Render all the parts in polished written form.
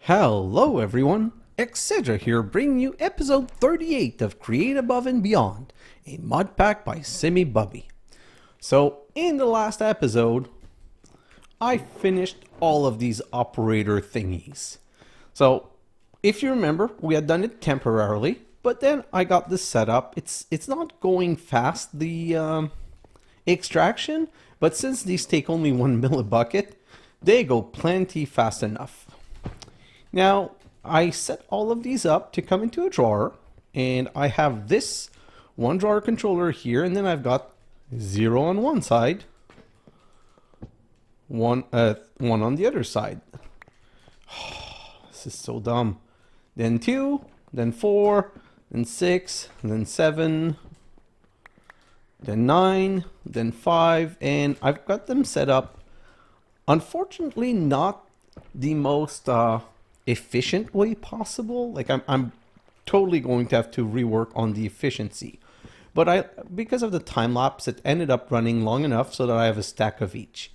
Hello everyone, xHedra here bringing you episode 38 of Create Above and Beyond, a Modpack by simibubi. So in the last episode, I finished all of these operator thingies. So if you remember, we had done it temporarily, but then I got this set up. It's not going fast, the extraction, but since these take only 1 millibucket, they go plenty fast enough. Now, I set all of these up to come into a drawer, and I have this one drawer controller here, and then I've got 0 on one side, one on the other side. This is so dumb. Then 2, then 4, then 6, then 7, then 9, then 5, and I've got them set up, unfortunately not the most efficient way possible. Like I'm totally going to have to rework on the efficiency, but because of the time lapse, it ended up running long enough so that I have a stack of each.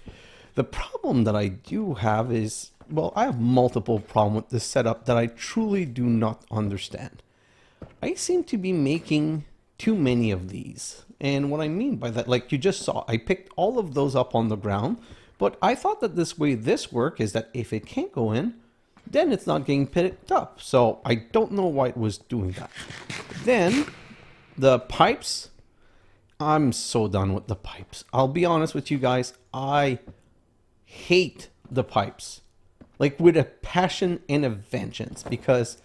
The problem that I do have is, well, I have multiple problems with this setup that I truly do not understand. I seem to be making too many of these, and what I mean by that, like you just saw, I picked all of those up on the ground, but I thought that this way this work is that if it can't go in, then it's not getting picked up. So I don't know why it was doing that. Then the pipes, I'm so done with the pipes. I'll be honest with you guys, I hate the pipes, like with a passion and a vengeance, because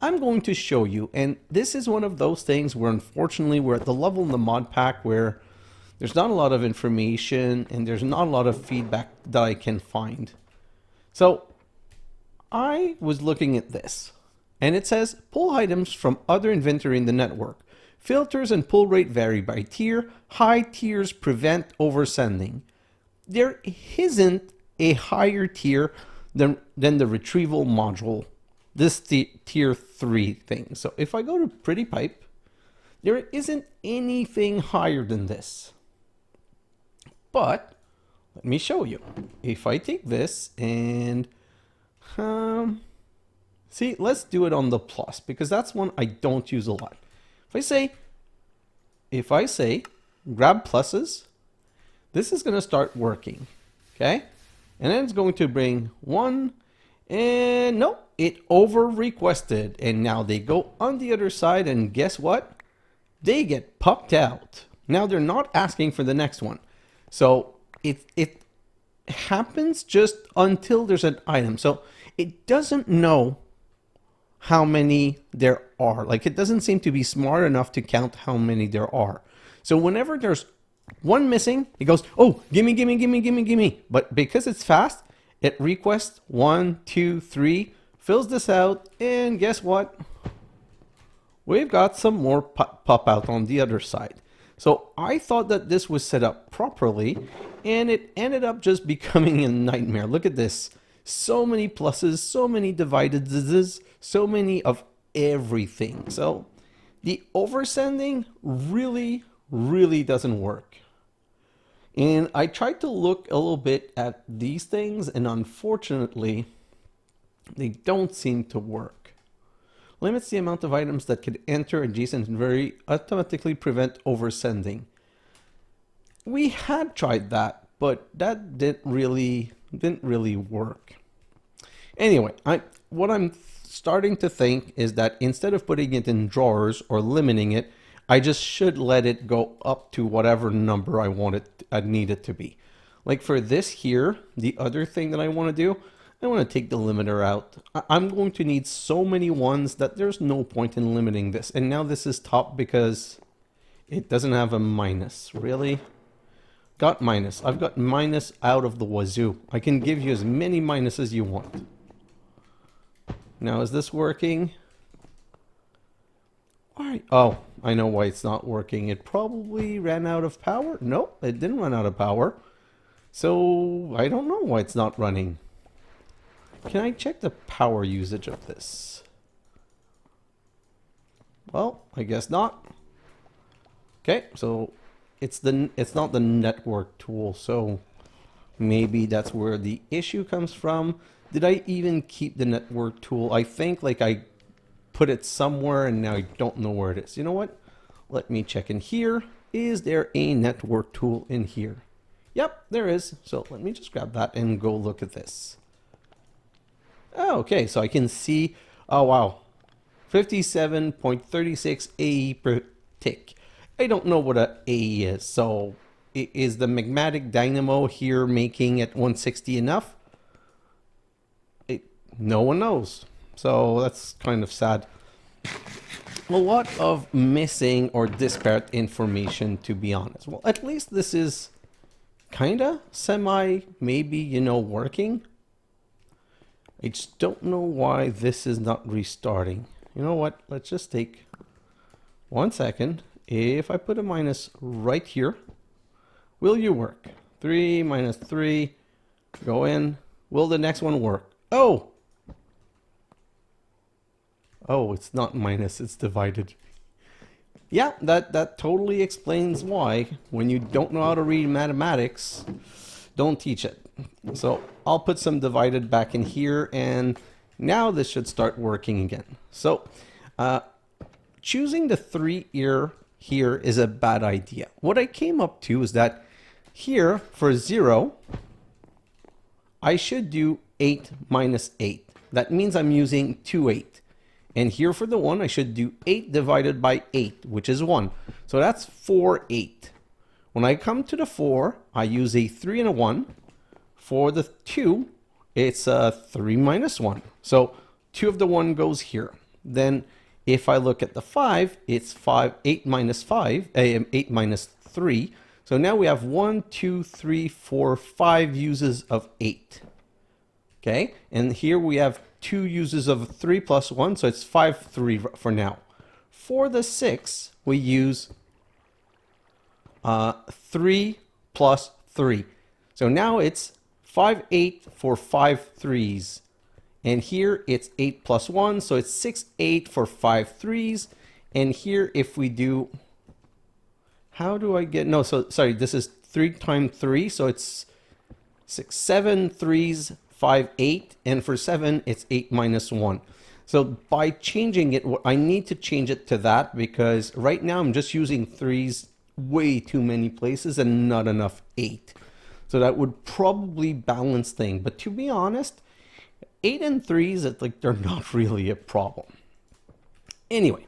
I'm going to show you, and this is one of those things where unfortunately we're at the level in the mod pack where there's not a lot of information and there's not a lot of feedback that I can find. So I was looking at this, and it says pull items from other inventory in the network. Filters and pull rate vary by tier. High tiers prevent oversending. There isn't a higher tier than the retrieval module, this tier 3 thing. So if I go to Pretty Pipe, there isn't anything higher than this. But let me show you. If I take this and see, let's do it on the plus, because that's one I don't use a lot. If I say grab pluses, this is going to start working, okay? And then it's going to bring 1, and no, it over requested, and now they go on the other side, and guess what? They get popped out. Now they're not asking for the next one. So it happens just until there's an item. So it doesn't know how many there are. Like, it doesn't seem to be smart enough to count how many there are. So whenever there's one missing, it goes, oh, gimme, gimme, gimme, gimme, gimme. But because it's fast, it requests 1, 2, 3, fills this out, and guess what? We've got some more pop out on the other side. So I thought that this was set up properly, and it ended up just becoming a nightmare. Look at this. So many pluses, so many divided, so many of everything. So the oversending really, really doesn't work. And I tried to look a little bit at these things, and unfortunately, they don't seem to work. Limits the amount of items that could enter adjacent inventory, automatically prevent oversending. We had tried that, but that didn't really work. Anyway, what I'm starting to think is that instead of putting it in drawers or limiting it, I just should let it go up to whatever number I need it to be. Like for this here, the other thing that I want to do, I want to take the limiter out. I'm going to need so many ones that there's no point in limiting this. And now this is top because it doesn't have a minus. Really? Got minus. I've got minus out of the wazoo. I can give you as many minuses as you want. Now, is this working? Why? Oh, I know why it's not working. It probably ran out of power. Nope, it didn't run out of power. So I don't know why it's not running. Can I check the power usage of this? Well, I guess not. Okay, so it's not the network tool, so maybe that's where the issue comes from. Did I even keep the network tool? I think like I put it somewhere and now I don't know where it is. You know what? Let me check in here. Is there a network tool in here? Yep, there is. So let me just grab that and go look at this. Oh, okay, so I can see, oh wow, 57.36 AE per tick. I don't know what a AE is, so is the magmatic dynamo here making it 160 enough? No one knows, so that's kind of sad. A lot of missing or disparate information, to be honest. Well, at least this is kinda semi, maybe, you know, working. I just don't know why this is not restarting. You know what? Let's just take 1 second. If I put a minus right here, will you work? 3 minus 3, go in. Will the next one work? Oh! Oh, it's not minus, it's divided. Yeah, that totally explains why when you don't know how to read mathematics, don't teach it. So I'll put some divided back in here, and now this should start working again. So choosing the 3 here is a bad idea. What I came up to is that here for 0, I should do 8 minus 8. That means I'm using 2 8. And here for the 1, I should do 8 divided by 8, which is 1. So that's 4 8. When I come to the 4, I use a 3 and a 1. For the 2, it's a 3 minus 1. So 2 of the 1 goes here. Then if I look at the 5, it's 8 minus 5, 8 minus 3. So now we have 1, 2, 3, 4, 5 uses of 8. Okay, and here we have 2 uses of 3 plus 1, so it's 5, 3 for now. For the 6, we use 3 plus 3. So now it's 5, 8 for 5 3s. And here it's 8 plus 1, so it's 6, 8 for 5 3s. And here if we do, how do I get, no, so sorry, this is 3 times 3, so it's 6, 7 3s, 5, 8, and for 7, it's 8 minus 1. So by changing it, I need to change it to that because right now I'm just using 3s way too many places and not enough 8. So that would probably balance things. But to be honest, 8 and 3s, it's like they're not really a problem. Anyway,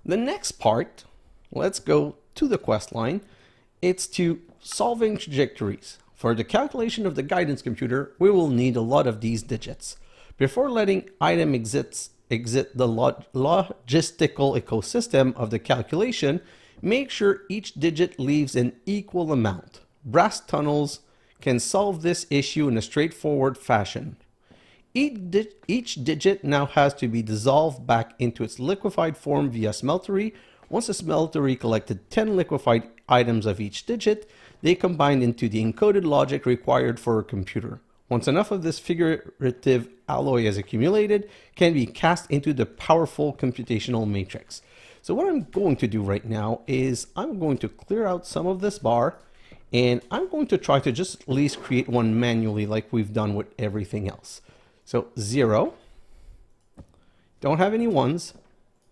the next part, let's go to the quest line. It's to solving trajectories. For the calculation of the guidance computer, we will need a lot of these digits. Before letting item exit the logistical ecosystem of the calculation, make sure each digit leaves an equal amount. Brass tunnels can solve this issue in a straightforward fashion. Each digit now has to be dissolved back into its liquefied form via smeltery. Once the smeltery collected 10 liquefied items of each digit, they combine into the encoded logic required for a computer. Once enough of this figurative alloy is accumulated, can be cast into the powerful computational matrix. So what I'm going to do right now is I'm going to clear out some of this bar, and I'm going to try to just at least create one manually like we've done with everything else. So 0, don't have any 1s,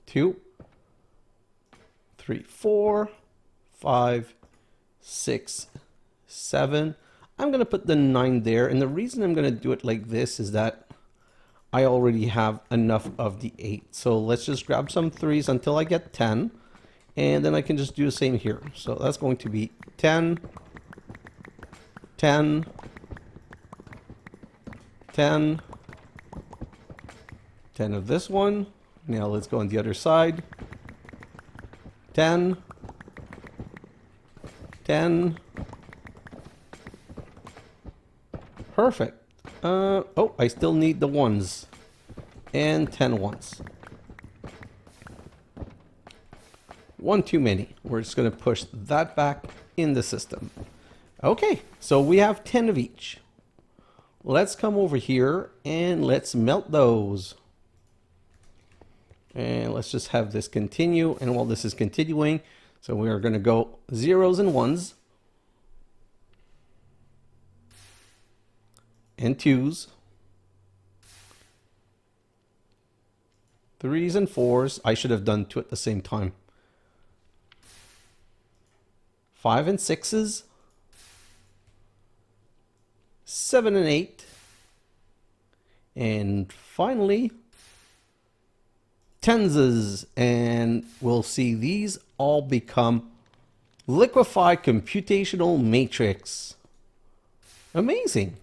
2, 3, 4, 5, 6, 7. I'm going to put the 9 there. And the reason I'm going to do it like this is that I already have enough of the 8. So let's just grab some 3s until I get 10. And then I can just do the same here. So that's going to be 10, 10, 10, 10 of this one. Now let's go on the other side. 10, 10. Perfect. Oh, I still need the 1s. And 10 1s. 1 too many. We're just going to push that back in the system. Okay, so we have 10 of each. Let's come over here and let's melt those. And let's just have this continue. And while this is continuing, so we are going to go 0s and 1s. And 2s. 3s and 4s. I should have done 2 at the same time. 5 and 6s. 7 and 8. And finally, 10s. And we'll see these all become liquefied computational matrix. Amazing.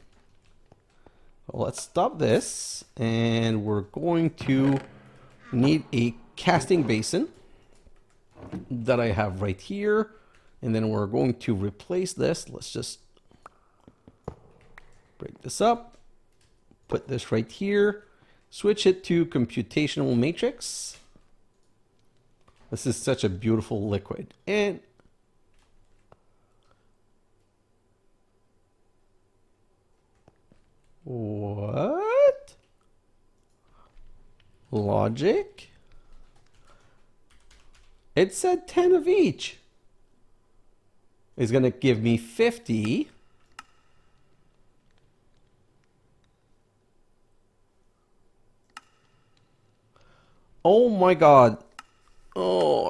Well, let's stop this, and we're going to need a casting basin that I have right here, and then we're going to replace this. Let's just break this up, put this right here, switch it to computational matrix. This is such a beautiful liquid. And what? Logic? It said 10 of each. It's going to give me 50. Oh my God. Oh,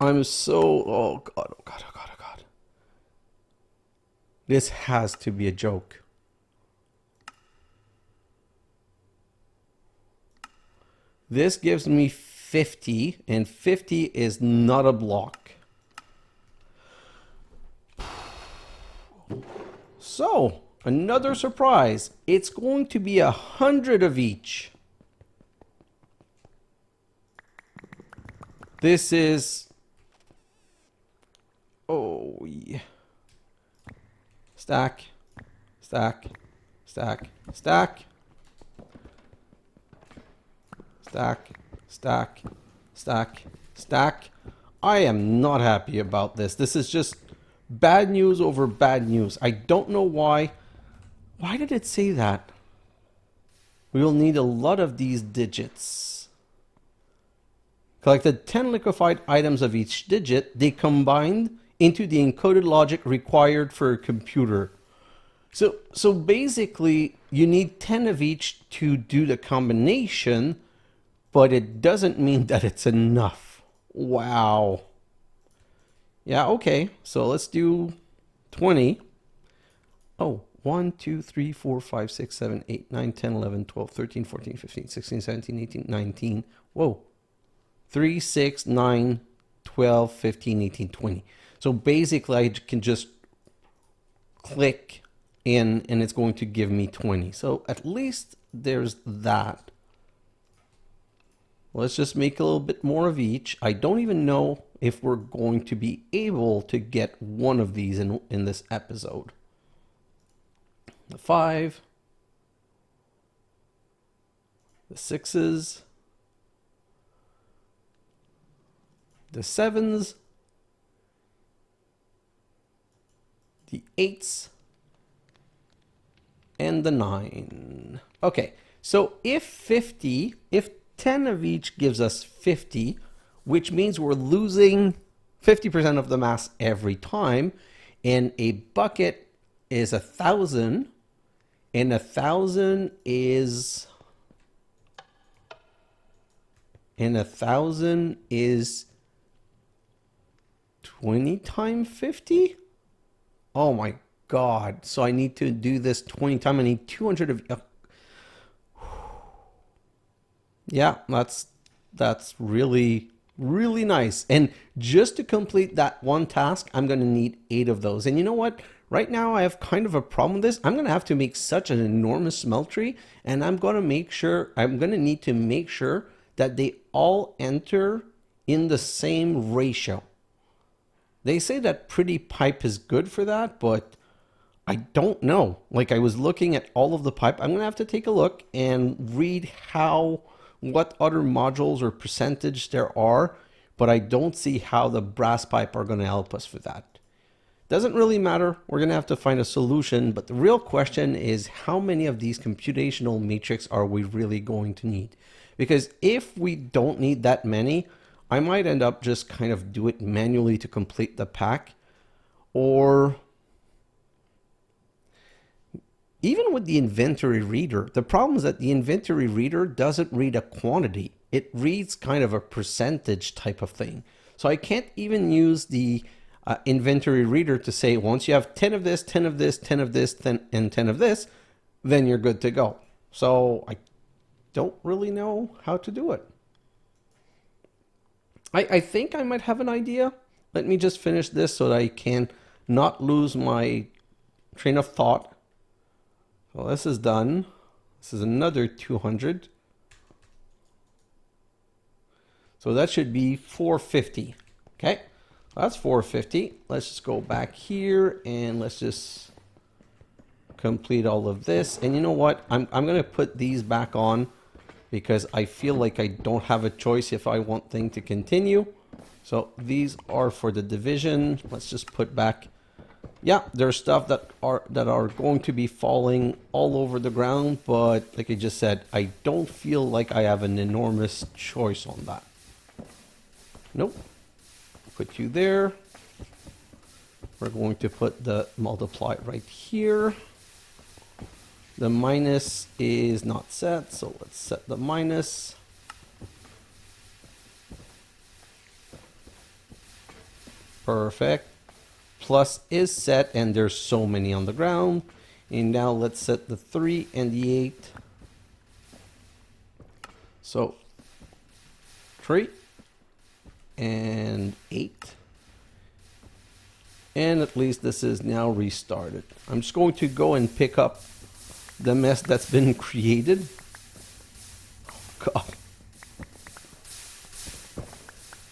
I'm so, oh God, oh God, oh God, oh God. This has to be a joke. This gives me 50, and 50 is not a block. So, another surprise. It's going to be 100 of each. This is, oh yeah. Stack, stack, stack, stack. Stack, stack, stack, stack. I am not happy about this. This is just bad news over bad news. I don't know why. Why did it say that? We will need a lot of these digits. Collected 10 liquefied items of each digit. They combined into the encoded logic required for a computer. So basically, you need 10 of each to do the combination, but it doesn't mean that it's enough. Wow. Yeah, okay. So let's do 20. Oh, 1, 2, 3, 4, 5, 6, 7, 8, 9, 10, 11, 12, 13, 14, 15, 16, 17, 18, 19. Whoa. 3, 6, 9, 12, 15, 18, 20. So basically, I can just click in and it's going to give me 20. So at least there's that. Let's just make a little bit more of each. I don't even know if we're going to be able to get one of these in this episode. The 5, the 6s, the 7s, the 8s, and the 9. Okay, so if 10 of each gives us 50, which means we're losing 50% of the mass every time, and a bucket is 1,000, and 1,000 is 20 times 50? Oh my God. So I need to do this 20 times. I need 200 of... Yeah, that's really, really nice. And just to complete that one task, I'm going to need 8 of those. And you know what? Right now, I have kind of a problem with this. I'm going to have to make such an enormous smeltery, and I'm going to need to make sure that they all enter in the same ratio. They say that pretty pipe is good for that, but I don't know. Like, I was looking at all of the pipe. I'm going to have to take a look and read what other modules or percentage there are, but I don't see how the brass pipe are going to help us for that. Doesn't really matter. We're going to have to find a solution, but the real question is how many of these computational matrix are we really going to need? Because if we don't need that many, I might end up just kind of do it manually to complete the pack, or even with the inventory reader, the problem is that the inventory reader doesn't read a quantity. It reads kind of a percentage type of thing. So I can't even use the inventory reader to say, once you have 10 of this, 10 of this, 10 of this, 10, and 10 of this, then you're good to go. So I don't really know how to do it. I think I might have an idea. Let me just finish this so that I can not lose my train of thought. Well, this is done. This is another 200. So that should be 450. Okay, that's 450. Let's just go back here and let's just complete all of this. And you know what? I'm going to put these back on because I feel like I don't have a choice if I want things to continue. So these are for the division. Let's just put back. Yeah, there's stuff that are going to be falling all over the ground, but like I just said, I don't feel like I have an enormous choice on that. Nope. Put you there. We're going to put the multiply right here. The minus is not set, so let's set the minus. Perfect. Plus is set, and there's so many on the ground. And now let's set the 3 and the 8. So 3 and 8. And at least this is now restarted. I'm just going to go and pick up the mess that's been created. Oh, God.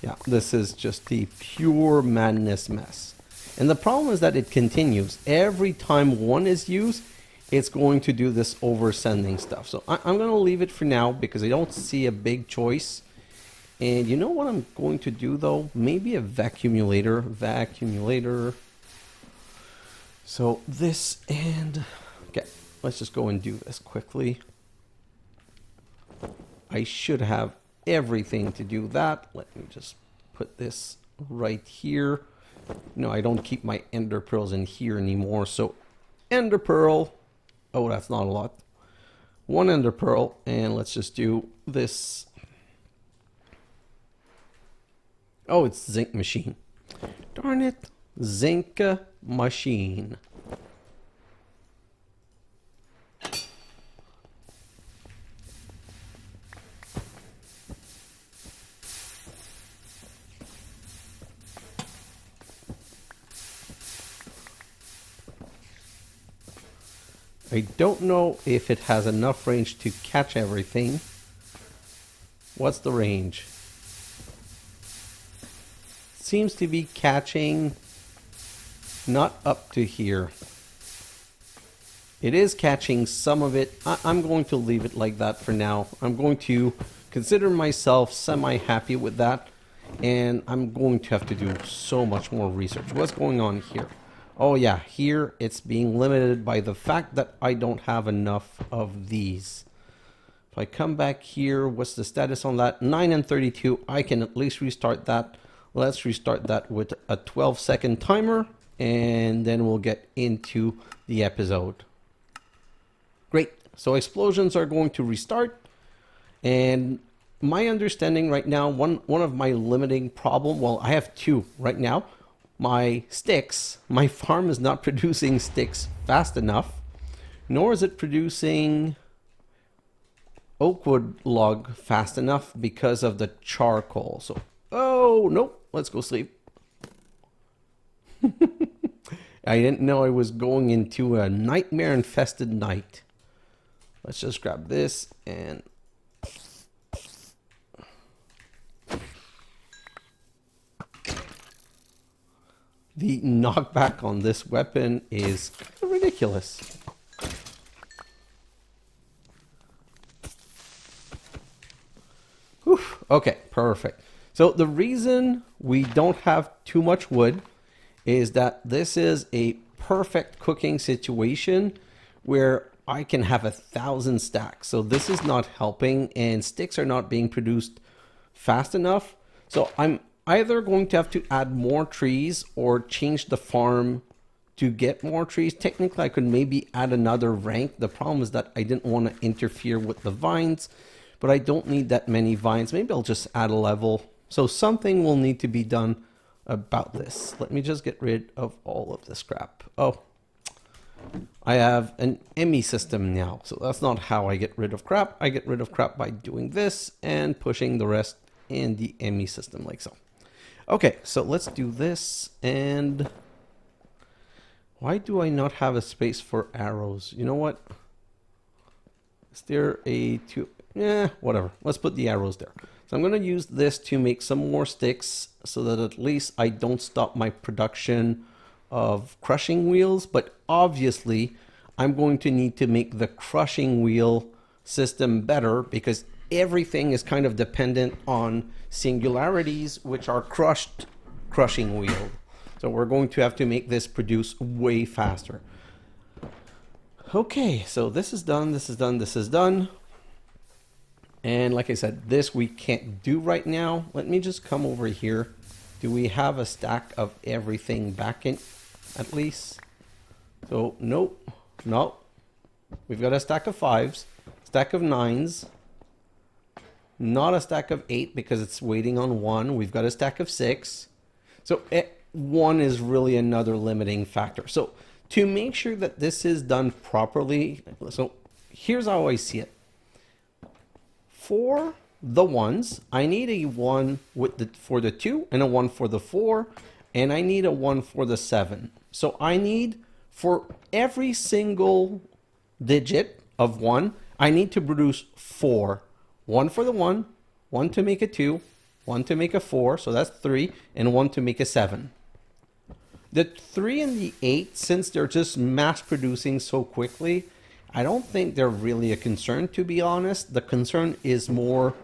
Yeah, this is just the pure madness mess. And the problem is that it continues. Every time one is used, it's going to do this oversending stuff. So I'm going to leave it for now because I don't see a big choice. And you know what I'm going to do though? Maybe a vacuumulator. So this and, okay, let's just go and do this quickly. I should have everything to do that. Let me just put this right here. No, I don't keep my ender pearls in here anymore. So ender pearl. Oh, that's not a lot. One ender pearl. And let's just do this. Oh, it's zinc machine. Darn it. Zinc machine. I don't know if it has enough range to catch everything. What's the range? Seems to be catching not up to here. It is catching some of it. I'm going to leave it like that for now. I'm going to consider myself semi-happy with that. And I'm going to have to do so much more research. What's going on here? Oh yeah, here it's being limited by the fact that I don't have enough of these. If I come back here, what's the status on that? 9 and 32, I can at least restart that. Let's restart that with a 12-second timer, and then we'll get into the episode. Great, so explosions are going to restart, and my understanding right now, one of my limiting problem, well, I have two right now. My sticks, my farm is not producing sticks fast enough, nor is it producing oakwood log fast enough because of the charcoal. So, oh, nope, let's go sleep. I didn't know I was going into a nightmare infested night. Let's just grab this and the knockback on this weapon is kind of ridiculous. Whew. Okay, perfect. So the reason we don't have too much wood is that this is a perfect cooking situation where I can have 1,000 stacks. So this is not helping, and sticks are not being produced fast enough. So I'm either going to have to add more trees or change the farm to get more trees. Technically, I could maybe add another rank. The problem is that I didn't want to interfere with the vines, but I don't need that many vines. Maybe I'll just add a level. So something will need to be done about this. Let me just get rid of all of this crap. Oh, I have an ME system now. So that's not how I get rid of crap. I get rid of crap by doing this and pushing the rest in the ME system like so. Okay, so let's do this. And why do I not have a space for arrows? You know what? Is there a two? Yeah, whatever. Let's put the arrows there. So I'm going to use this to make some more sticks so that at least I don't stop my production of crushing wheels. But obviously, I'm going to need to make the crushing wheel system better because everything is kind of dependent on singularities, which are crushing wheel. So we're going to have to make this produce way faster. Okay, so this is done, this is done, this is done. And like I said, this we can't do right now. Let me just come over here. Do we have a stack of everything back in at least? So nope, nope. We've got a stack of 5s, stack of 9s, not a stack of 8 because it's waiting on 1. We've got a stack of 6. So 1 is really another limiting factor. So to make sure that this is done properly, so here's how I see it. For the 1s, I need a 1 for the 2 and a 1 for the 4, and I need a 1 for the 7. So I need for every single digit of 1, I need to produce 4. 1 for the 1, 1 to make a 2, 1 to make a 4, so that's 3, and 1 to make a 7. The 3 and the 8, since they're just mass producing so quickly, I don't think they're really a concern, to be honest. The concern is more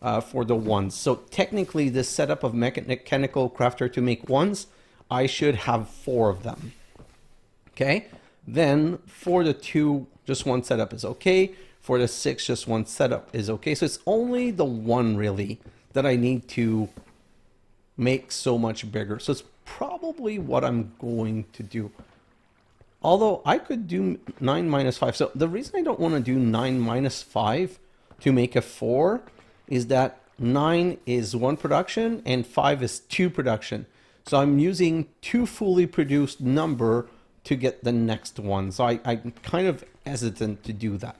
for the 1s. So technically, this setup of mechanical crafter to make 1s, I should have 4 of them. Okay, then for the 2, just 1 setup is okay. For the 6, just 1 setup is okay. So it's only the 1 really that I need to make so much bigger. So it's probably what I'm going to do. Although I could do 9 minus 5. So the reason I don't want to do 9 minus 5 to make a 4 is that 9 is 1 production and 5 is 2 production. So I'm using 2 fully produced number to get the next one. So I'm kind of hesitant to do that.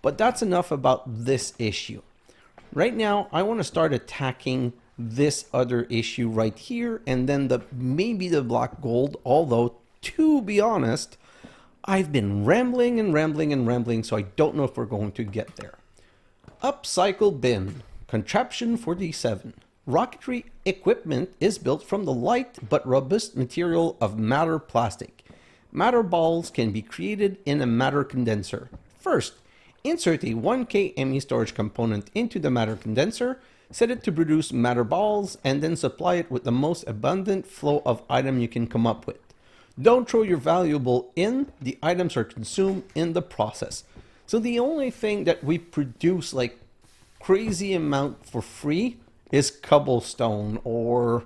But that's enough about this issue. Right now, I want to start attacking this other issue right here, and then maybe the black gold, although to be honest, I've been rambling and rambling and rambling, so I don't know if we're going to get there. Upcycle bin, contraption 47. Rocketry equipment is built from the light but robust material of matter plastic. Matter balls can be created in a matter condenser. First, insert a 1K ME storage component into the matter condenser, set it to produce matter balls, and then supply it with the most abundant flow of item you can come up with. Don't throw your valuable in, the items are consumed in the process. So the only thing that we produce like crazy amount for free is cobblestone. Or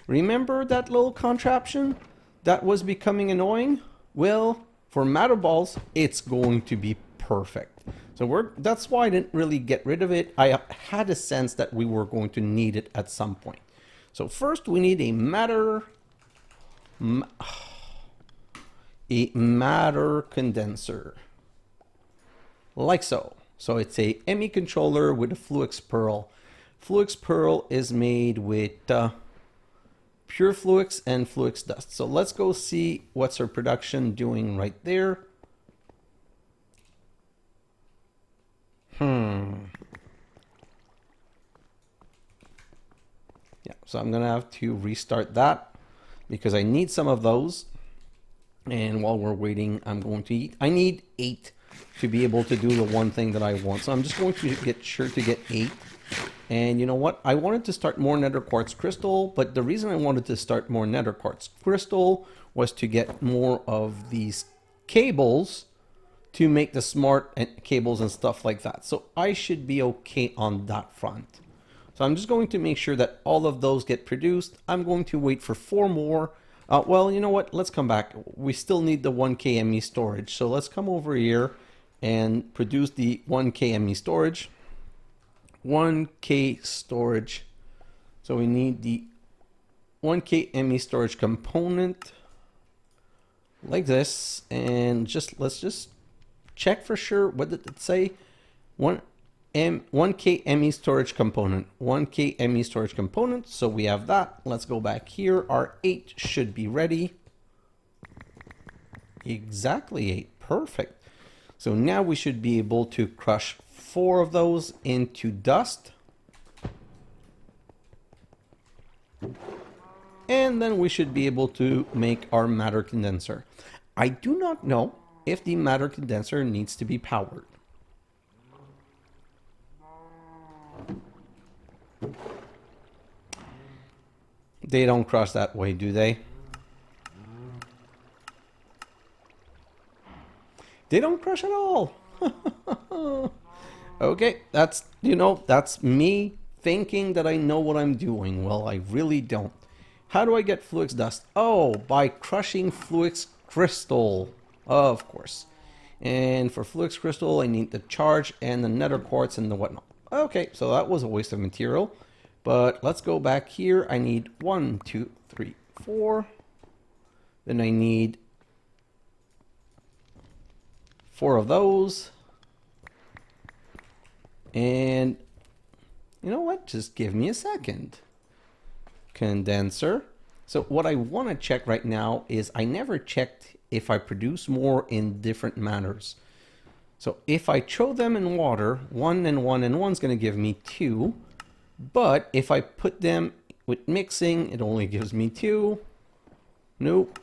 remember that little contraption that was becoming annoying? Well, for matter balls, it's going to be perfect. So that's why I didn't really get rid of it. I had a sense that we were going to need it at some point. So first we need a matter condenser, like so. So it's a ME controller with a Fluix Pearl. Fluix Pearl is made with pure Fluix and Fluix dust. So let's go see what's our production doing right there. Yeah, so I'm gonna have to restart that because I need some of those. And while we're waiting, I'm going to eat. I need 8 to be able to do the one thing that I want. So I'm just going to get sure to get 8. And you know what? I wanted to start more nether quartz crystal, but the reason I wanted to start more nether quartz crystal was to get more of these cables to make the smart cables and stuff like that. So I should be okay on that front. So I'm just going to make sure that all of those get produced. I'm going to wait for 4 more. Well, you know what? Let's come back. We still need the 1K ME storage. So let's come over here and produce the 1K ME storage. 1K storage. So we need the 1K ME storage component like this. And let's just check for sure. What did it say? 1K ME storage component. 1K ME storage component. So we have that. Let's go back here. Our 8 should be ready. Exactly 8. Perfect. So now we should be able to crush 4 of those into dust. And then we should be able to make our matter condenser. I do not know if the matter condenser needs to be powered. They don't crush that way, do they? They don't crush at all. Okay, that's, that's me thinking that I know what I'm doing. Well, I really don't. How do I get Fluix dust? Oh, by crushing Fluix crystal, of course. And for Fluix crystal, I need the charge and the nether quartz and the whatnot. Okay, so that was a waste of material. But let's go back here. I need 1, 2, 3, 4. Then I need 4 of those. And you know what? Just give me a second. Condenser. So what I want to check right now is I never checked if I produce more in different manners. So if I throw them in water, 1 and 1 and 1 is going to give me 2. But if I put them with mixing, it only gives me 2. Nope.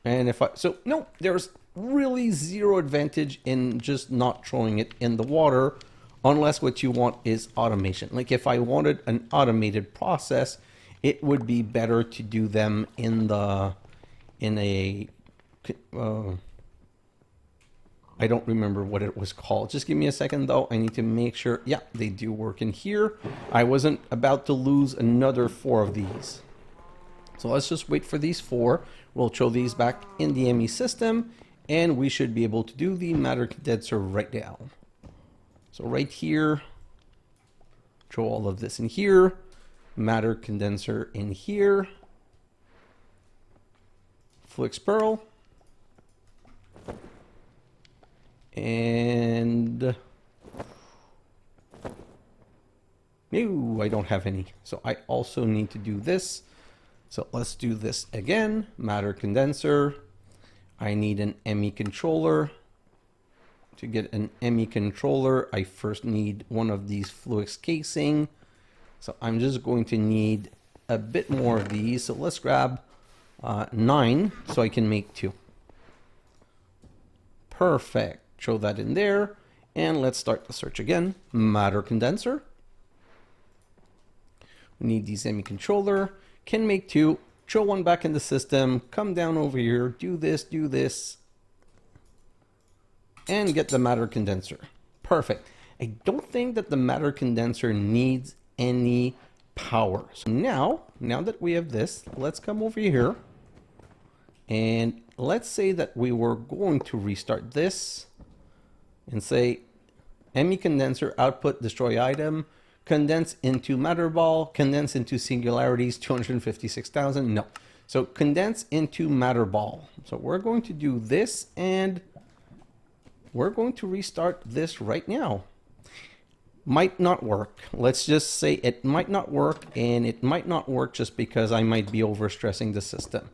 And if no, there's really zero advantage in just not throwing it in the water unless what you want is automation. Like if I wanted an automated process, it would be better to do them in a I don't remember what it was called. Just give me a second though. I need to make sure. Yeah, they do work in here. I wasn't about to lose another 4 of these. So let's just wait for these 4. We'll throw these back in the ME system and we should be able to do the matter condenser right now. So right here, throw all of this in here, matter condenser in here, Fluix pearl. And no, I don't have any. So I also need to do this. So let's do this again. Matter condenser. I need an ME controller. To get an ME controller, I first need one of these Fluix casing. So I'm just going to need a bit more of these. So let's grab 9 so I can make 2. Perfect. Throw that in there, and let's start the search again. Matter condenser. We need the ME controller. Can make 2. Throw 1 back in the system. Come down over here. Do this, and get the matter condenser. Perfect. I don't think that the matter condenser needs any power. So now that we have this, let's come over here, and let's say that we were going to restart this. And say ME condenser output destroy item, condense into matter ball, condense into singularities 256,000. No. So condense into matter ball. So we're going to do this and we're going to restart this right now. Might not work. Let's just say it might not work, and it might not work just because I might be overstressing the system.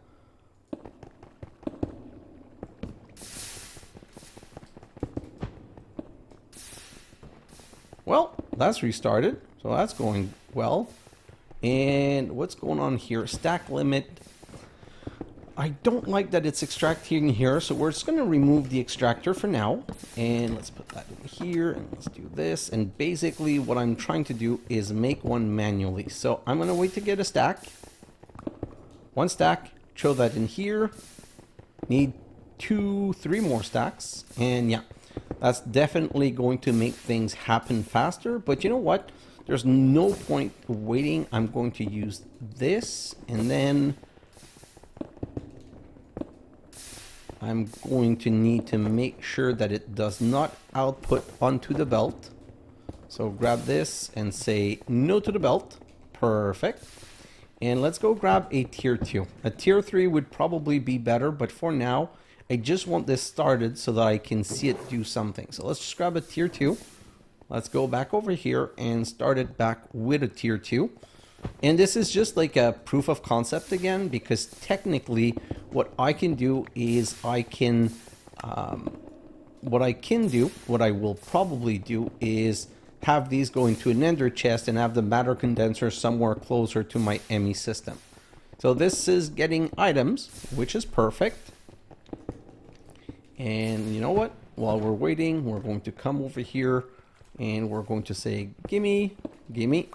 Well, that's restarted, so that's going well. And what's going on here? Stack limit. I don't like that it's extracting here, so we're just going to remove the extractor for now. And let's put that in here, and let's do this. And basically what I'm trying to do is make one manually. So I'm going to wait to get a stack. 1 stack, throw that in here. Need 2, 3 more stacks. And yeah. That's definitely going to make things happen faster, but you know what? There's no point waiting. I'm going to use this, and then I'm going to need to make sure that it does not output onto the belt. So grab this and say no to the belt. Perfect. And let's go grab a tier 2. A tier 3 would probably be better, but for now, I just want this started so that I can see it do something. So let's just grab a tier 2. Let's go back over here and start it back with a tier 2. And this is just like a proof of concept again, because technically what I can do is I can, what I will probably do is have these go into an ender chest and have the matter condenser somewhere closer to my ME system. So this is getting items, which is perfect. And you know what? While we're waiting, we're going to come over here and we're going to say, gimme, gimme,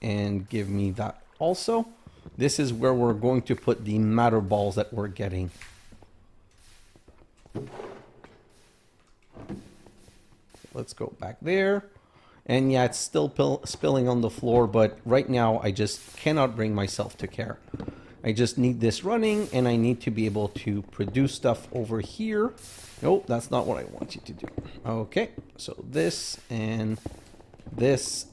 and give me that also. This is where we're going to put the matter balls that we're getting. Let's go back there. And yeah, it's still spilling on the floor, but right now I just cannot bring myself to care. I just need this running and I need to be able to produce stuff over here. Nope, that's not what I want you to do. Okay, so this and this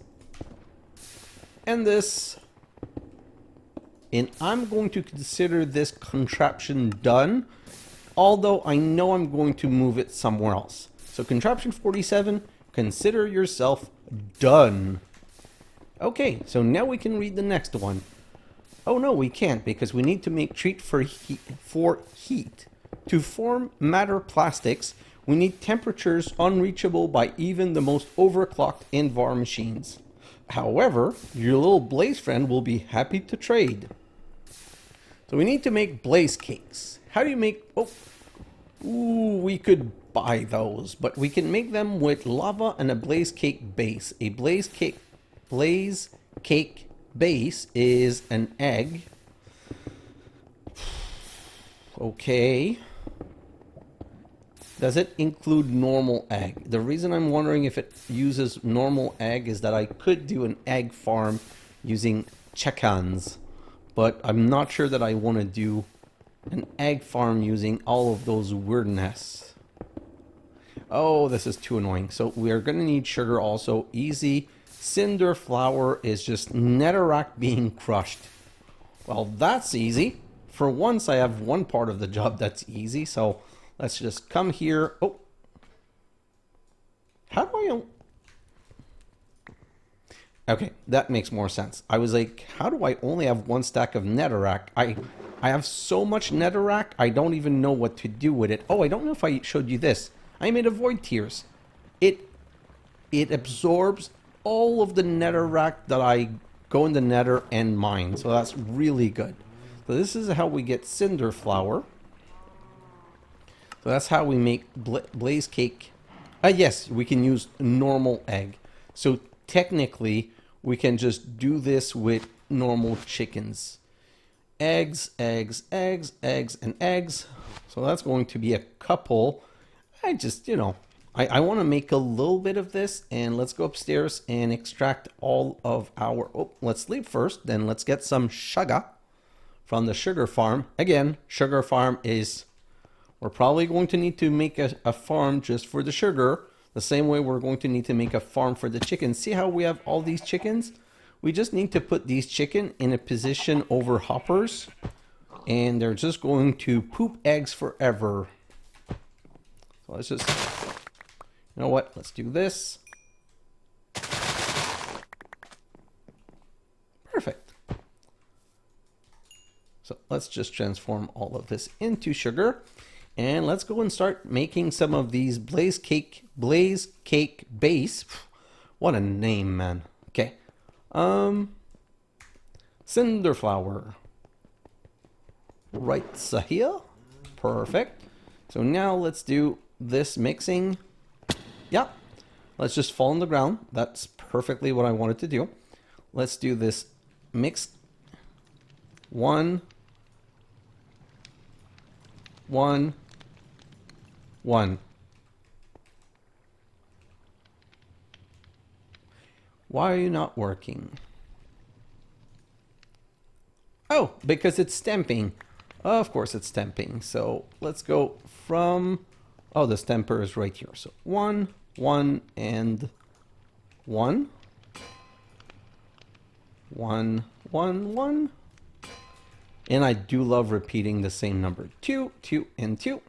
and this. And I'm going to consider this contraption done, although I know I'm going to move it somewhere else. So contraption 47, consider yourself done. Okay, so now we can read the next one. Oh no, we can't, because we need to make treat for heat. To form matter plastics, we need temperatures unreachable by even the most overclocked Invar machines. However, your little Blaze friend will be happy to trade. So we need to make blaze cakes. How do you make... Oh, ooh, we could buy those, but we can make them with lava and a blaze cake base. A blaze cake base is an egg. Okay. Does it include normal egg? The reason I'm wondering if it uses normal egg is that I could do an egg farm using chickens, but I'm not sure that I want to do an egg farm using all of those weirdness. Oh, this is too annoying. So we are going to need sugar also. Easy. Cinder flour is just netherrack being crushed. Well, that's easy. For once, I have one part of the job that's easy. So let's just come here. Oh. How do I... Okay, that makes more sense. I was like, how do I only have one stack of netherrack? I have so much netherrack, I don't even know what to do with it. Oh, I don't know if I showed you this. I made a void tears. It absorbs all of the netherrack that I go in the nether and mine. So that's really good. So this is how we get cinder flour. So that's how we make blaze cake. Yes, we can use normal egg. So technically, we can just do this with normal chickens. Eggs, eggs, eggs, eggs, and eggs. So that's going to be a couple. I just, you know, I want to make a little bit of this, and let's go upstairs and extract all of our... Oh, let's sleep first, then let's get some sugar from the sugar farm. Again, sugar farm is... We're probably going to need to make a farm just for the sugar, the same way we're going to need to make a farm for the chickens. See how we have all these chickens? We just need to put these chicken in a position over hoppers, and they're just going to poop eggs forever. So let's just... You know what? Let's do this. Perfect. So let's just transform all of this into sugar. And let's go and start making some of these blaze cake base. What a name, man. Okay. Cinder flour. Right so here. Perfect. So now let's do this mixing. Yeah, let's just fall on the ground. That's perfectly what I wanted to do. Let's do this mix. One. Why are you not working? Oh, because it's stamping. Of course it's temping. So let's go from, oh, the temper is right here. So 1, 1, and 1. 1, 1, 1. And I do love repeating the same number. 2, 2, and 2.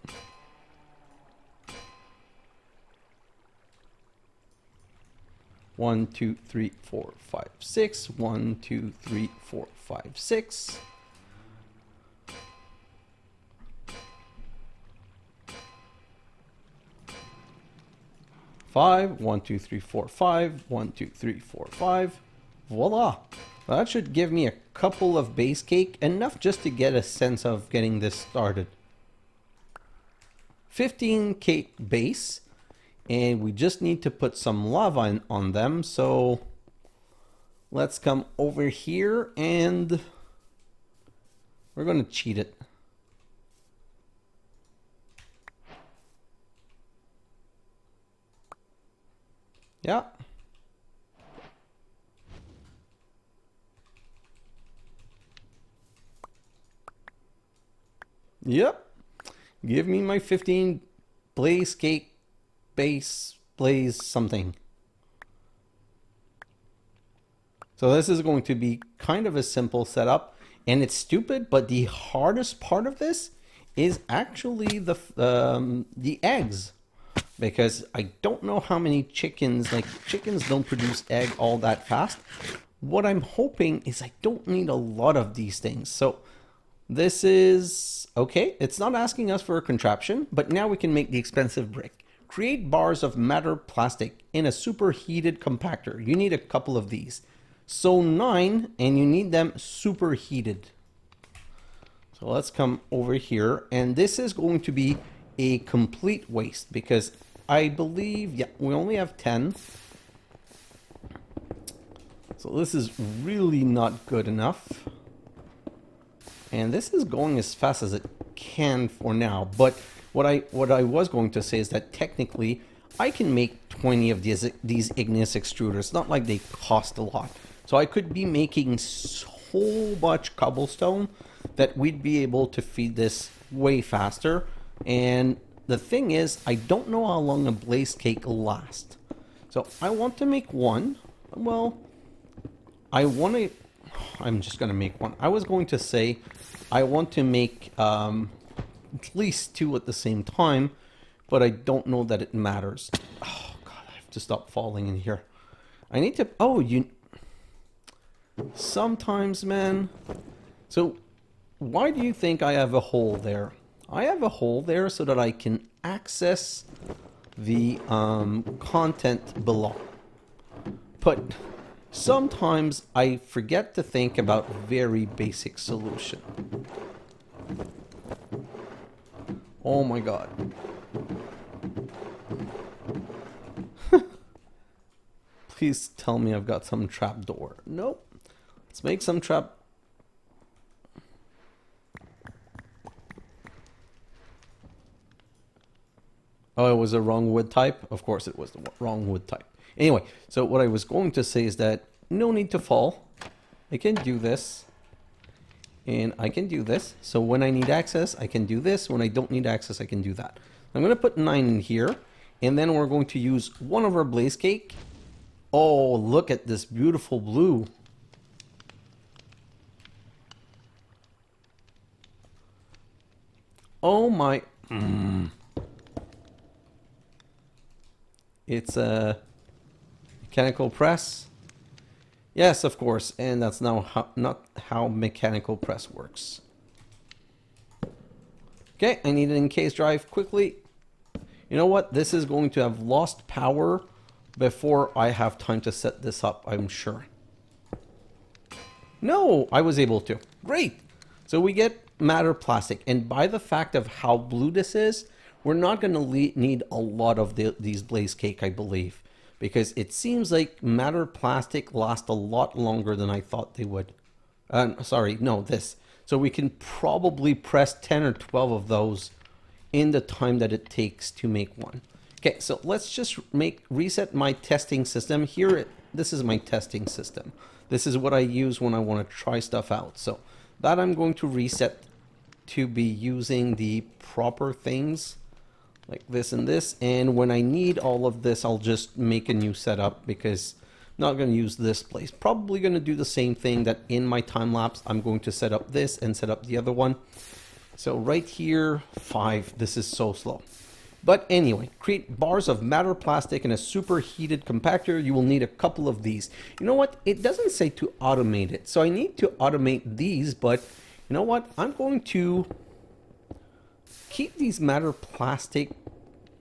1, 2, 3, 4, 5, 6. 1, 2, 3, 4, 5, 6. Five, 1, 2, 3, 4, 5, 1, 2, 3, 4, 5. Voila! That should give me a couple of base cake, enough just to get a sense of getting this started. 15 cake base, and we just need to put some lava on them. So let's come over here and we're going to cheat it. Yeah. Yep. Give me my 15 blaze cake base blaze something. So this is going to be kind of a simple setup, and it's stupid, but the hardest part of this is actually the eggs. Because I don't know how many chickens, like chickens don't produce egg all that fast. What I'm hoping is I don't need a lot of these things. So this is, okay, it's not asking us for a contraption, but now we can make the expensive brick. Create bars of matter plastic in a superheated compactor. You need a couple of these. So 9, and you need them superheated. So let's come over here, and this is going to be a complete waste because I believe, yeah, we only have 10. So this is really not good enough. And this is going as fast as it can for now. But what I was going to say is that technically I can make 20 of these igneous extruders. It's not like they cost a lot. So I could be making so much cobblestone that we'd be able to feed this way faster. And the thing is, I don't know how long a blaze cake lasts. So I want to make one. Well, I'm just going to make one. I was going to say I want to make at least 2 at the same time, but I don't know that it matters. Oh, God, I have to stop falling in here. I need to, sometimes, man. So why do you think I have a hole there? I have a hole there so that I can access the content below. But sometimes I forget to think about very basic solution. Oh my God. Please tell me I've got some trapdoor. Nope. Let's make some trap. Oh, it was a wrong wood type? Of course it was the wrong wood type. Anyway, so what I was going to say is that no need to fall. I can do this. And I can do this. So when I need access, I can do this. When I don't need access, I can do that. I'm going to put 9 in here. And then we're going to use one of our blaze cake. Oh, look at this beautiful blue. Oh my... It's a mechanical press. Yes, of course, and that's now not how mechanical press works. Okay, I need an encased drive quickly. You know what? This is going to have lost power before I have time to set this up, I'm sure. No, I was able to. Great. So we get matter plastic, and by the fact of how blue this is, we're not going to need a lot of these blaze cake, I believe, because it seems like matter plastic lasts a lot longer than I thought they would. Sorry, no, this. So we can probably press 10 or 12 of those in the time that it takes to make one. Okay, so let's just reset my testing system. Here, this is my testing system. This is what I use when I want to try stuff out. So that I'm going to reset to be using the proper things like this and this. And when I need all of this, I'll just make a new setup because I'm not going to use this place. Probably going to do the same thing that in my time lapse, I'm going to set up this and set up the other one. So right here, 5. This is so slow. But anyway, create bars of matter plastic in a superheated compactor. You will need a couple of these. You know what? It doesn't say to automate it. So I need to automate these, but you know what? I'm going to keep these matter plastic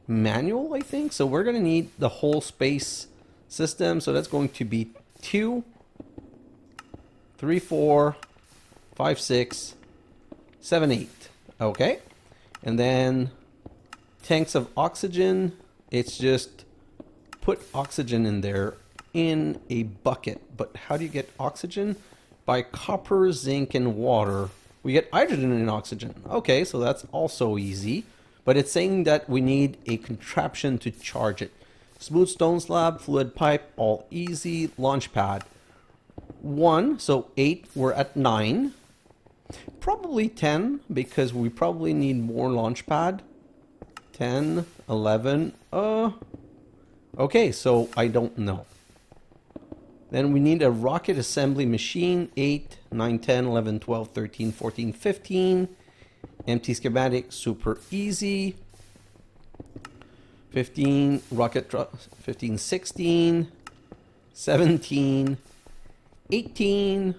manual, I think. So we're going to need the whole space system. So that's going to be 2, 3, 4, 5, 6, 7, 8. Okay. And then tanks of oxygen, it's just put oxygen in there in a bucket. But how do you get oxygen? By copper, zinc, and water. We get hydrogen and oxygen. Okay, so that's also easy. But it's saying that we need a contraption to charge it. Smooth stone slab, fluid pipe, all easy. Launch pad. 1, so 8, we're at 9. Probably 10, because we probably need more launch pad. 10, 11, okay, so I don't know. Then we need a rocket assembly machine, 8, 9, 10, 11, 12, 13, 14, 15. Empty schematic, super easy. 15, 15, 16, 17, 18,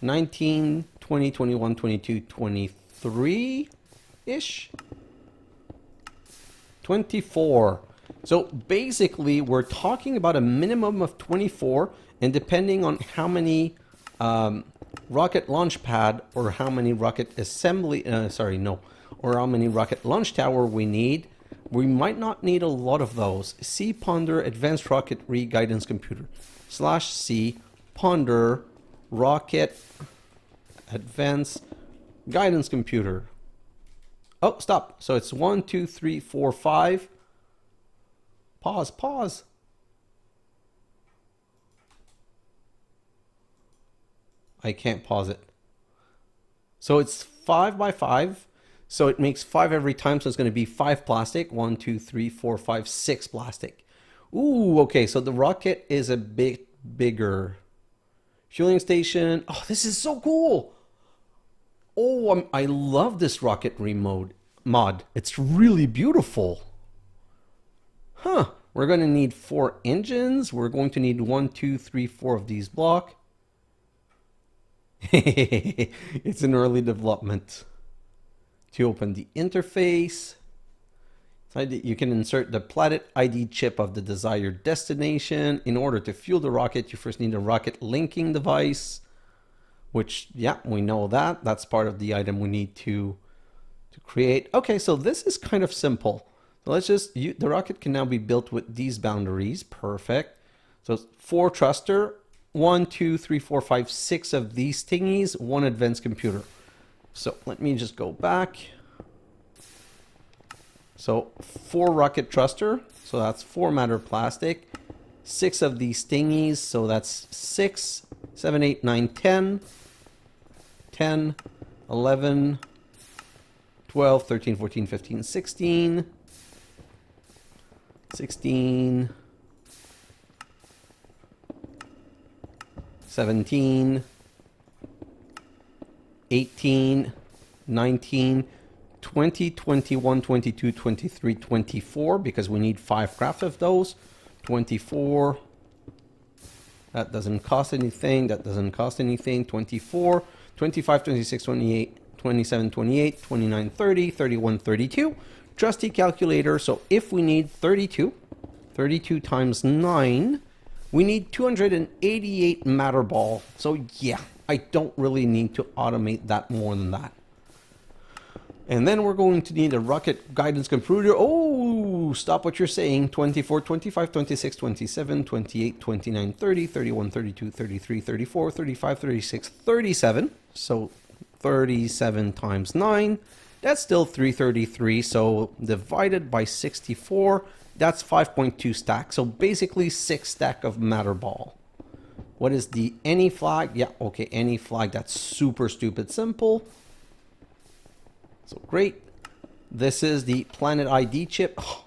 19, 20, 21, 22, 23-ish. 24. So basically, we're talking about a minimum of 24, and depending on how many rocket launch pad or how many rocket assembly, or how many rocket launch tower we need, we might not need a lot of those. C ponder advanced rocketry guidance computer /C ponder rocket advanced guidance computer. Oh, stop. So it's 1, 2, 3, 4, 5. Pause. I can't pause it. So it's 5 by 5. So it makes 5 every time. So it's going to be 5 plastic. 1, 2, 3, 4, 5, 6 plastic. Ooh, okay. So the rocket is a bit bigger. Fueling station. Oh, this is so cool. Oh, I love this rocketry mod. It's really beautiful. Huh. We're going to need 4 engines. We're going to need 1, 2, 3, 4 of these block. It's in early development. To open the interface, you can insert the Planet ID chip of the desired destination. In order to fuel the rocket, you first need a rocket linking device. Which, yeah, we know that. That's part of the item we need to create. Okay, so this is kind of simple. So let's just, the rocket can now be built with these boundaries. Perfect. So 4 thruster, 1, 2, 3, 4, 5, 6 of these thingies, 1 advanced computer. So let me just go back. So 4 rocket thruster. So that's 4 matter plastic. 6 of these thingies. So that's 6, 7, 8, 9, 10. 10, 11, 12, 13, 14, 15, 16, 16, 17, 18, 19, 20, 21, 22, 23, 24, because we need 5 craft of those. 24, that doesn't cost anything, that doesn't cost anything. 24, 25, 26, 28, 27, 28, 29, 30, 31, 32. Trusty calculator. So if we need 32 times 9, we need 288 matter ball. So yeah, I don't really need to automate that more than that. And then we're going to need a rocket guidance computer. Oh, stop what you're saying. 24, 25, 26, 27, 28, 29, 30, 31, 32, 33, 34, 35, 36, 37. So 37 times 9. That's still 333. So divided by 64, that's 5.2 stack. So basically 6 stack of matter ball. What is the any flag? Yeah, okay, any flag. That's super stupid simple. So great. This is the Planet ID chip. Oh,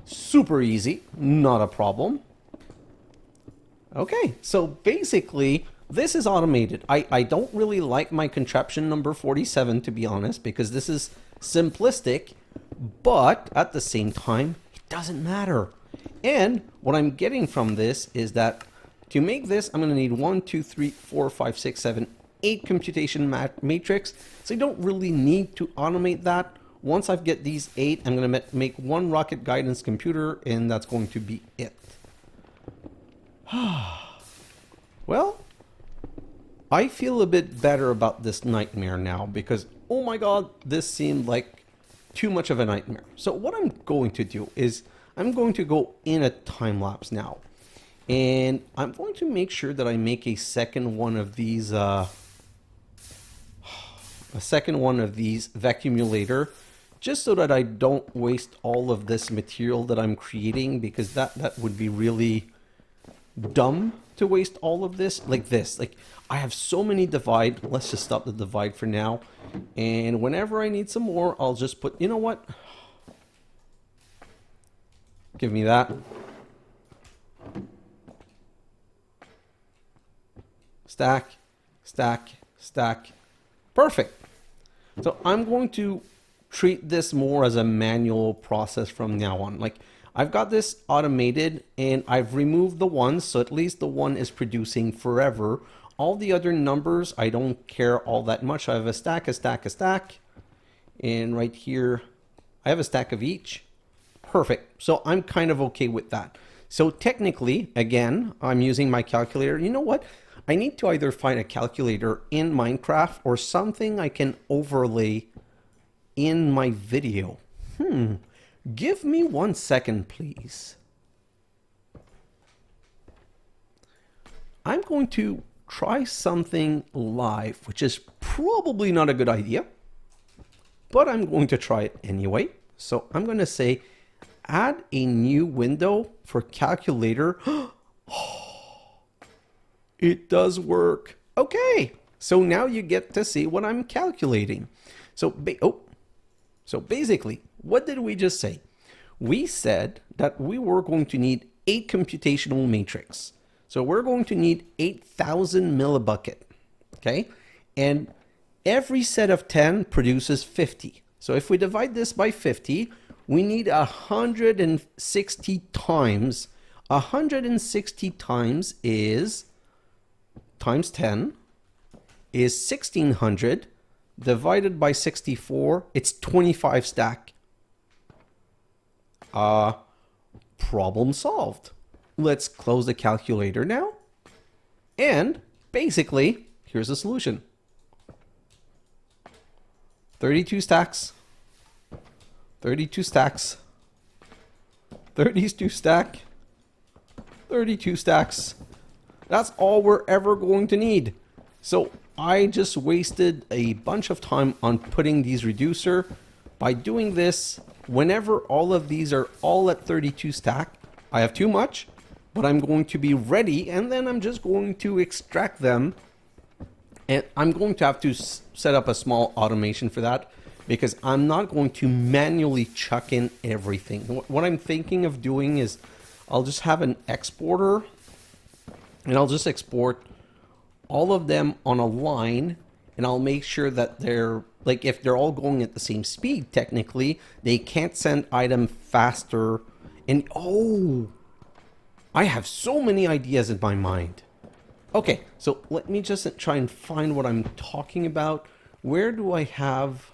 super easy, not a problem. Okay, so basically, this is automated. I don't really like my contraption number 47, to be honest, because this is simplistic, but at the same time, it doesn't matter. And what I'm getting from this is that to make this, I'm going to need 1, 2, 3, 4, 5, 6, 7, 8 computation matrix. So you don't really need to automate that. Once I've get these 8, I'm going to make one rocket guidance computer, and that's going to be it. Well, I feel a bit better about this nightmare now because, oh my god, this seemed like too much of a nightmare. So what I'm going to do is I'm going to go in a time lapse now. And I'm going to make sure that I make a second one of these vacuumulator, just so that I don't waste all of this material that I'm creating, because that would be really dumb to waste all of this like this. Like, I have so many divide. Let's just stop the divide for now. And whenever I need some more, I'll just put, you know what? Give me that. Stack, stack, stack. Perfect. So I'm going to treat this more as a manual process from now on. Like, I've got this automated and I've removed the one, so at least the one is producing forever. All the other numbers, I don't care all that much. I have a stack, a stack, a stack. And right here, I have a stack of each. Perfect. So I'm kind of okay with that. So technically, again, I'm using my calculator. You know what? I need to either find a calculator in Minecraft or something I can overlay in my video. Give me 1 second, please. I'm going to try something live, which is probably not a good idea, but I'm going to try it anyway. So I'm going to say, add a new window for calculator. It does work. Okay, so now you get to see what I'm calculating. So, so basically, what did we just say? We said that we were going to need 8 computational matrix. So we're going to need 8,000 millibucket, okay? And every set of 10 produces 50. So if we divide this by 50, we need 160 times. 160 times is, times 10, is 1,600. Divided by 64, it's 25 stack. Problem solved. Let's close the calculator now. And basically, here's the solution. 32 stacks. 32 stacks. 32 stack. 32 stacks. That's all we're ever going to need. So I just wasted a bunch of time on putting these reducer. By doing this, whenever all of these are all at 32 stack, I have too much, but I'm going to be ready, and then I'm just going to extract them. And I'm going to have to set up a small automation for that, because I'm not going to manually chuck in everything. What I'm thinking of doing is I'll just have an exporter, and I'll just export all of them on a line, and I'll make sure that they're, like, if they're all going at the same speed, technically, they can't send item faster. And oh, I have so many ideas in my mind. Okay, so let me just try and find what I'm talking about. Where do I have...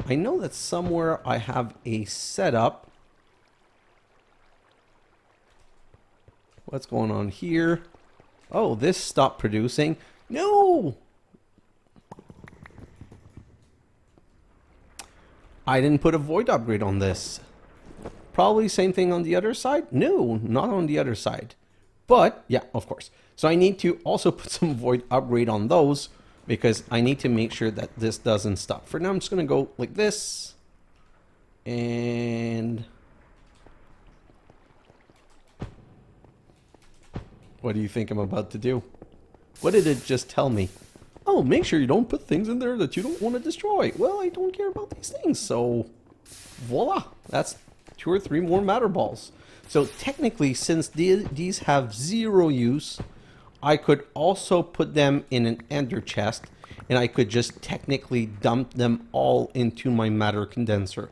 I know that somewhere I have a setup. What's going on here? Oh, this stopped producing. No! I didn't put a void upgrade on this. Probably same thing on the other side? No, not on the other side. But, yeah, of course. So I need to also put some void upgrade on those, because I need to make sure that this doesn't stop. For now, I'm just going to go like this. And... What do you think I'm about to do? What did it just tell me? Oh, make sure you don't put things in there that you don't want to destroy. Well, I don't care about these things, so voila. That's 2 or 3 more matter balls. So technically, since these have 0 use, I could also put them in an ender chest, and I could just technically dump them all into my matter condenser.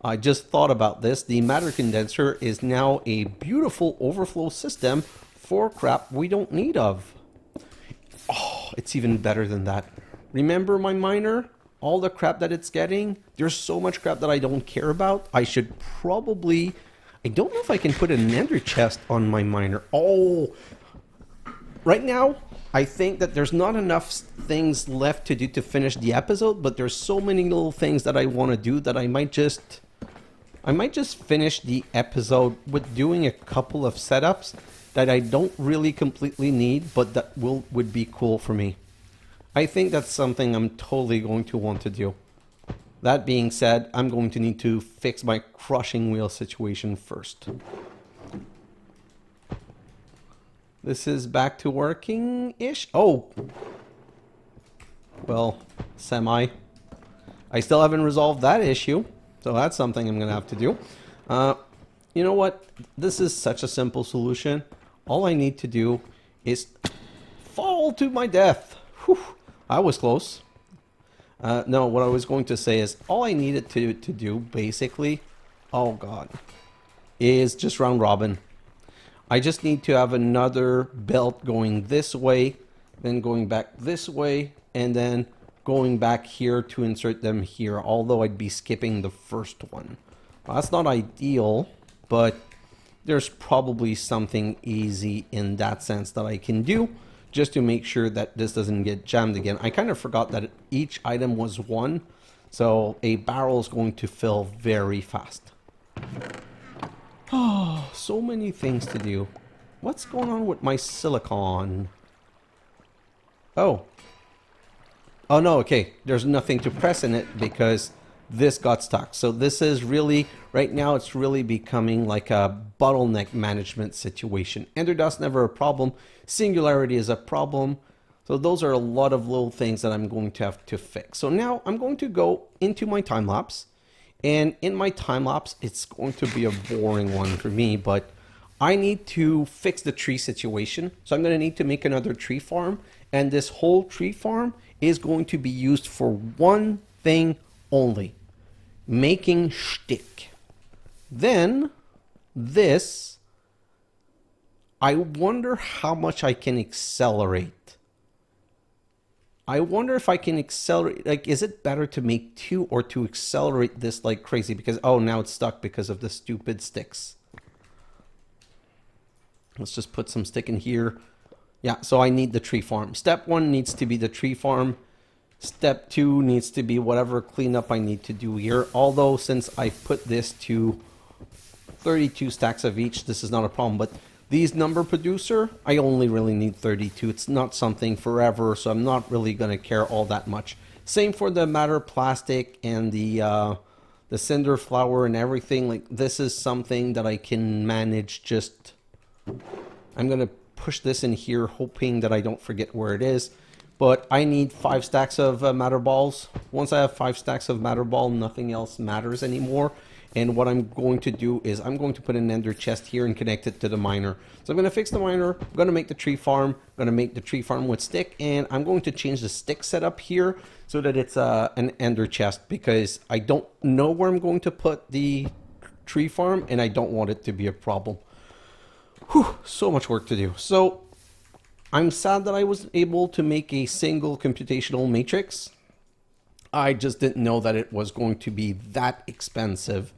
I just thought about this. The matter condenser is now a beautiful overflow system for crap we don't need of. Oh, it's even better than that. Remember my miner? All the crap that it's getting? There's so much crap that I don't care about. I should probably... I don't know if I can put an ender chest on my miner. Oh! Right now, I think that there's not enough things left to do to finish the episode, but there's so many little things that I want to do that I might just finish the episode with doing a couple of setups that I don't really completely need, but that would be cool for me. I think that's something I'm totally going to want to do. That being said, I'm going to need to fix my crushing wheel situation first. This is back to working-ish. Oh! Well, semi. I still haven't resolved that issue, so that's something I'm going to have to do. You know what? This is such a simple solution. All I need to do is fall to my death. Whew, I was close. No, what I was going to say is all I needed to do, basically, oh god, is just round robin. I just need to have another belt going this way, then going back this way, and then going back here to insert them here, although I'd be skipping the first one. Well, that's not ideal, but there's probably something easy in that sense that I can do just to make sure that this doesn't get jammed again. I kind of forgot that each item was 1, so a barrel is going to fill very fast. Oh, so many things to do. What's going on with my silicon? Oh. Oh no, okay. There's nothing to press in it because this got stuck. So this is really, right now it's really becoming like a bottleneck management situation. Ender dust never a problem. Singularity is a problem. So those are a lot of little things that I'm going to have to fix. So now I'm going to go into my time lapse. And in my time lapse, it's going to be a boring one for me, but I need to fix the tree situation. So I'm going to need to make another tree farm. And this whole tree farm is going to be used for one thing only: making shtick. Then this, I wonder how much I can accelerate. I wonder if I can accelerate, like, is it better to make 2 or to accelerate this like crazy? Because, oh, now it's stuck because of the stupid sticks. Let's just put some stick in here. Yeah, so I need the tree farm. Step 1 needs to be the tree farm. Step 2 needs to be whatever cleanup I need to do here. Although, since I put this to 32 stacks of each, this is not a problem. But these number producer, I only really need 32. It's not something forever, so I'm not really going to care all that much. Same for the matter plastic and the cinder flower and everything. Like, this is something that I can manage. Just, I'm going to push this in here, hoping that I don't forget where it is. But I need 5 stacks of matter balls. Once I have 5 stacks of matter ball, nothing else matters anymore. And what I'm going to do is I'm going to put an ender chest here and connect it to the miner. So I'm going to fix the miner. I'm going to make the tree farm. I'm going to make the tree farm with stick. And I'm going to change the stick setup here so that it's an ender chest, because I don't know where I'm going to put the tree farm and I don't want it to be a problem. Whew, so much work to do. So I'm sad that I was able to make a single computational matrix. I just didn't know that it was going to be that expensive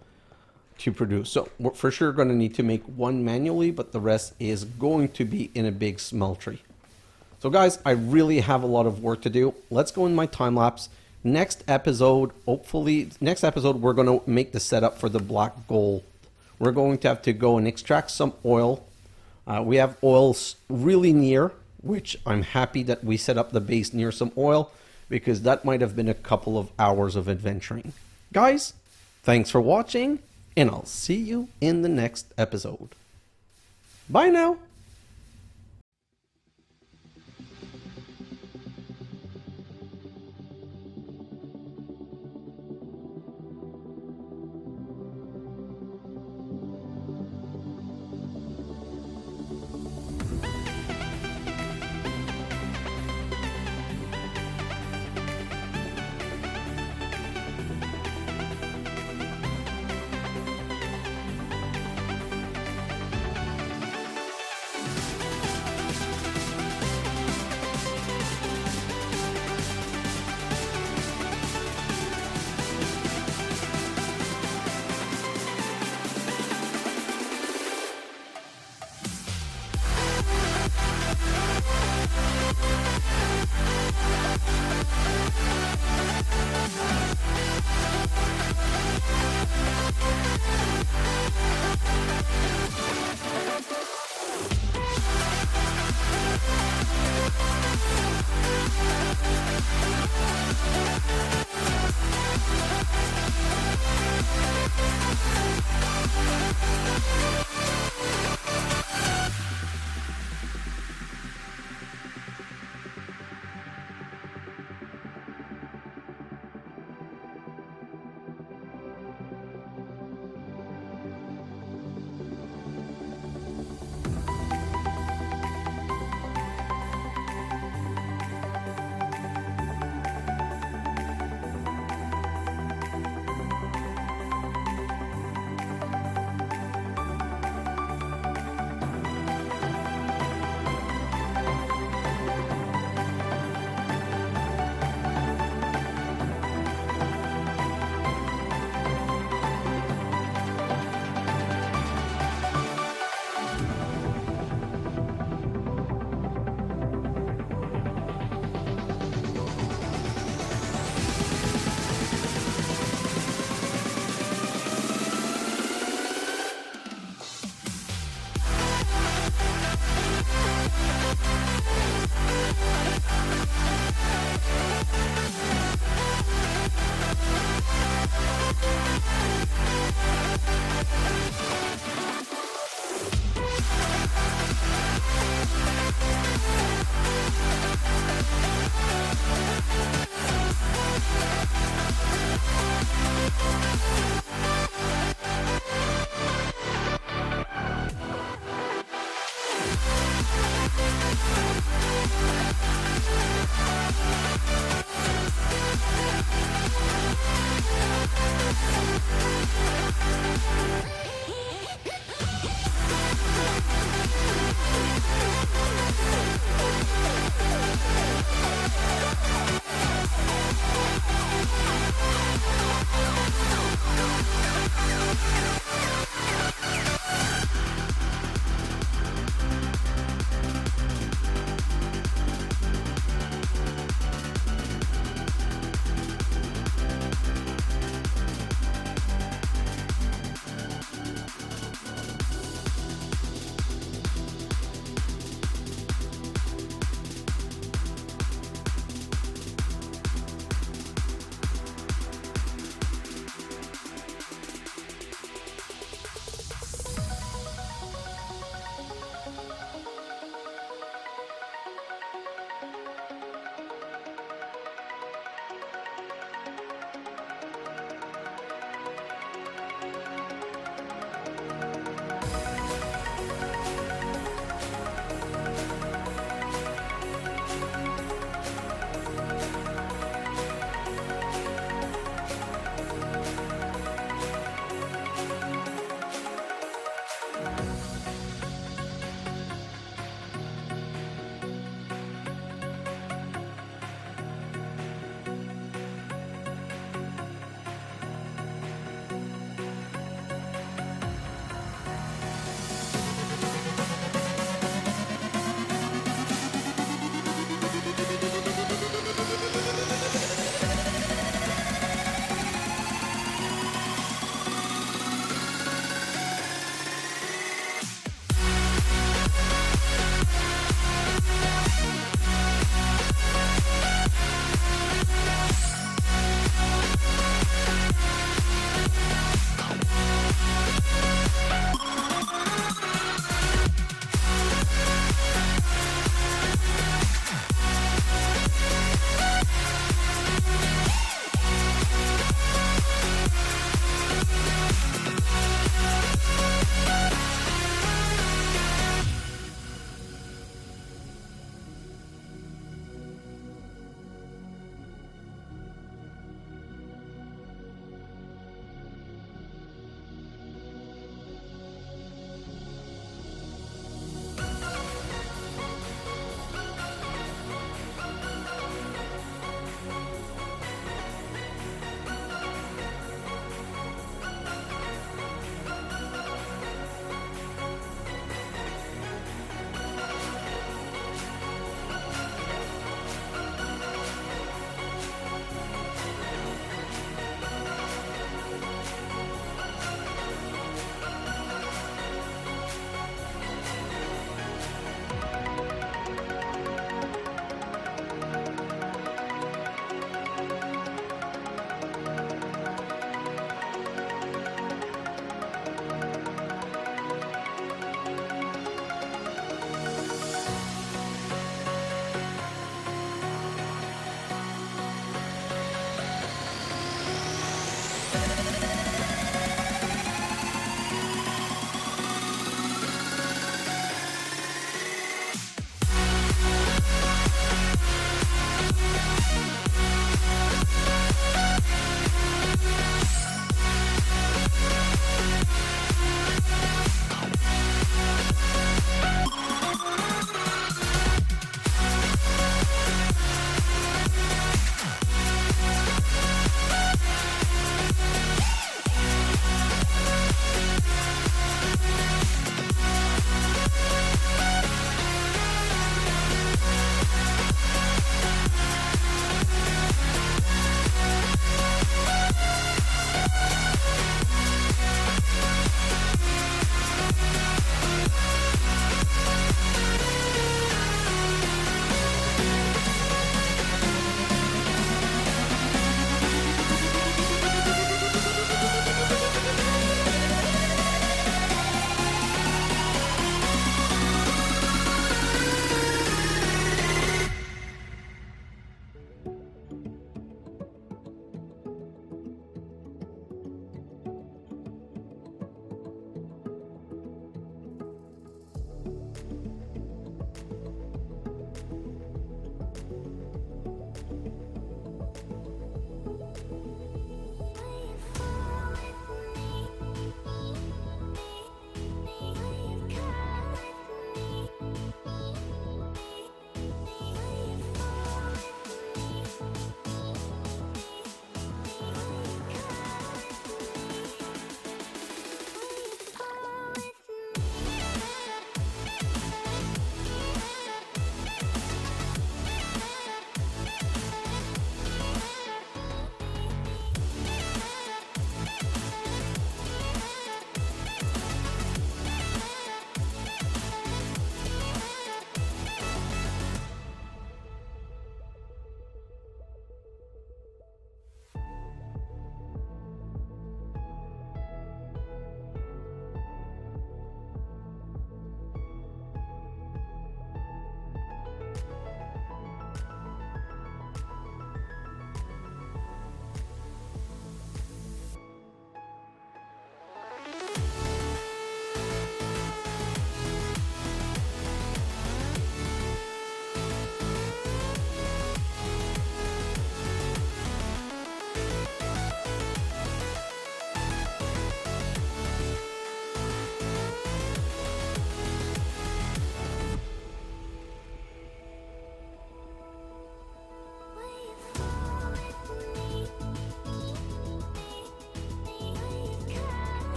to produce. So we're for sure going to need to make 1 manually, but the rest is going to be in a big smeltery. So guys, I really have a lot of work to do. Let's go in my time lapse. Next episode, hopefully, next episode, we're going to make the setup for the black gold. We're going to have to go and extract some oil. We have oils really near, which I'm happy that we set up the base near some oil, because that might have been a couple of hours of adventuring. Guys, thanks for watching, and I'll see you in the next episode. Bye now.